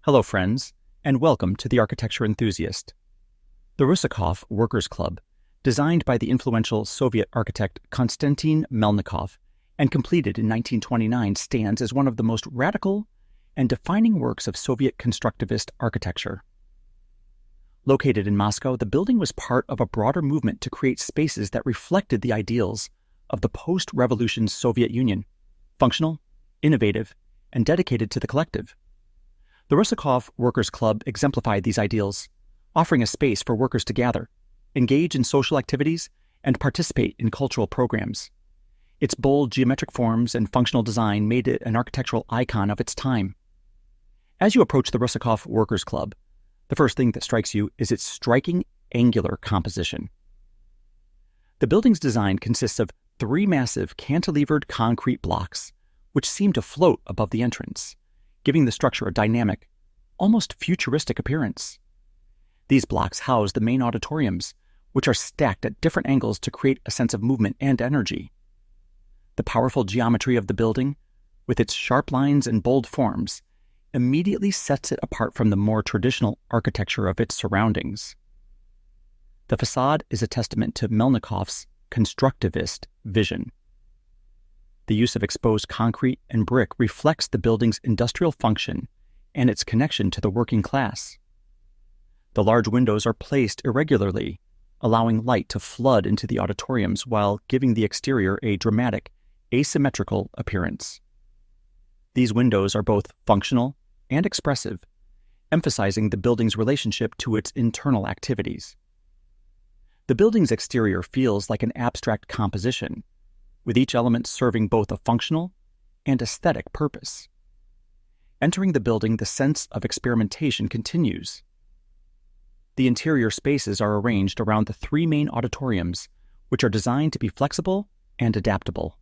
Hello, friends, and welcome to The Architecture Enthusiast. The Russakov Workers Club, designed by the influential Soviet architect Konstantin Melnikov and completed in 1929, stands as one of the most radical and defining works of Soviet Constructivist architecture. Located in Moscow, the building was part of a broader movement to create spaces that reflected the ideals of the post-revolution Soviet Union, functional, innovative, and dedicated to the collective. The Russakov Workers Club exemplified these ideals, offering a space for workers to gather, engage in social activities, and participate in cultural programs. Its bold geometric forms and functional design made it an architectural icon of its time. As you approach the Russakov Workers Club, the first thing that strikes you is its striking angular composition. The building's design consists of three massive cantilevered concrete blocks, which seem to float above the entrance, giving the structure a dynamic, almost futuristic appearance. These blocks house the main auditoriums, which are stacked at different angles to create a sense of movement and energy. The powerful geometry of the building, with its sharp lines and bold forms, immediately sets it apart from the more traditional architecture of its surroundings. The facade is a testament to Melnikov's constructivist vision. The use of exposed concrete and brick reflects the building's industrial function and its connection to the working class. The large windows are placed irregularly, allowing light to flood into the auditoriums while giving the exterior a dramatic, asymmetrical appearance. These windows are both functional and expressive, emphasizing the building's relationship to its internal activities. The building's exterior feels like an abstract composition, with each element serving both a functional and aesthetic purpose. Entering the building, the sense of experimentation continues. The interior spaces are arranged around the three main auditoriums, which are designed to be flexible and adaptable.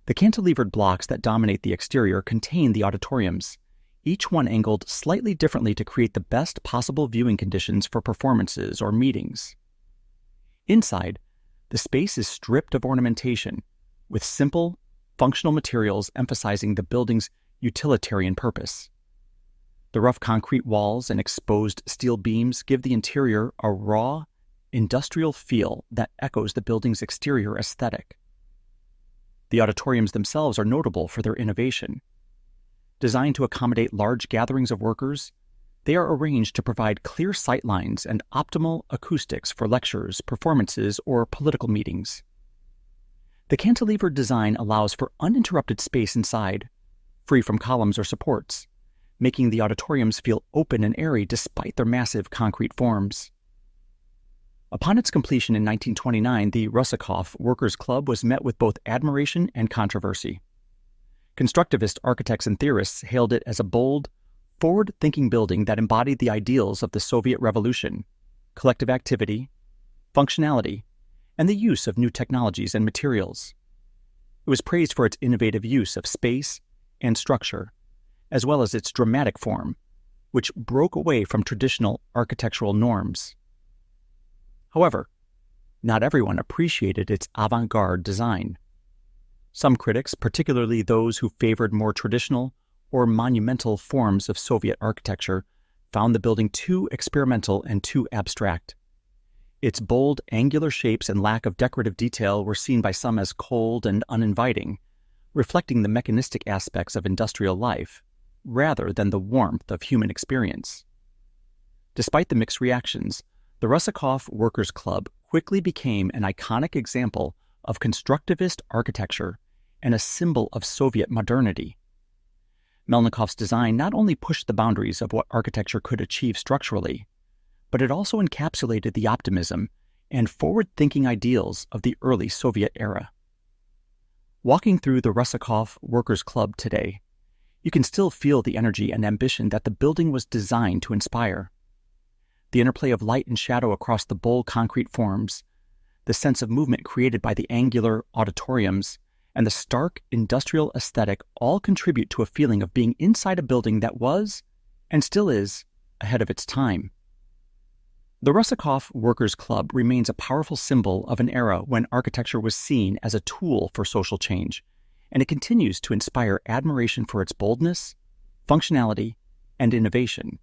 The cantilevered blocks that dominate the exterior contain the auditoriums, each one angled slightly differently to create the best possible viewing conditions for performances or meetings. Inside, the space is stripped of ornamentation, with simple, functional materials emphasizing the building's utilitarian purpose. The rough concrete walls and exposed steel beams give the interior a raw, industrial feel that echoes the building's exterior aesthetic. The auditoriums themselves are notable for their innovation. Designed to accommodate large gatherings of workers, they are arranged to provide clear sight lines and optimal acoustics for lectures, performances, or political meetings. The cantilevered design allows for uninterrupted space inside, free from columns or supports, making the auditoriums feel open and airy despite their massive concrete forms. Upon its completion in 1929, the Russakov Workers Club was met with both admiration and controversy. Constructivist architects and theorists hailed it as a bold, forward-thinking building that embodied the ideals of the Soviet Revolution, collective activity, functionality, and the use of new technologies and materials. It was praised for its innovative use of space and structure, as well as its dramatic form, which broke away from traditional architectural norms. However, not everyone appreciated its avant-garde design. Some critics, particularly those who favored more traditional or monumental forms of Soviet architecture, found the building too experimental and too abstract. Its bold, angular shapes and lack of decorative detail were seen by some as cold and uninviting, reflecting the mechanistic aspects of industrial life, rather than the warmth of human experience. Despite the mixed reactions, the Russakov Workers Club quickly became an iconic example of constructivist architecture and a symbol of Soviet modernity. Melnikov's design not only pushed the boundaries of what architecture could achieve structurally, but it also encapsulated the optimism and forward-thinking ideals of the early Soviet era. Walking through the Russakov Workers Club today, you can still feel the energy and ambition that the building was designed to inspire. The interplay of light and shadow across the bold concrete forms, the sense of movement created by the angular auditoriums, and the stark industrial aesthetic all contribute to a feeling of being inside a building that was, and still is, ahead of its time. The Russakov Workers Club remains a powerful symbol of an era when architecture was seen as a tool for social change, and it continues to inspire admiration for its boldness, functionality, and innovation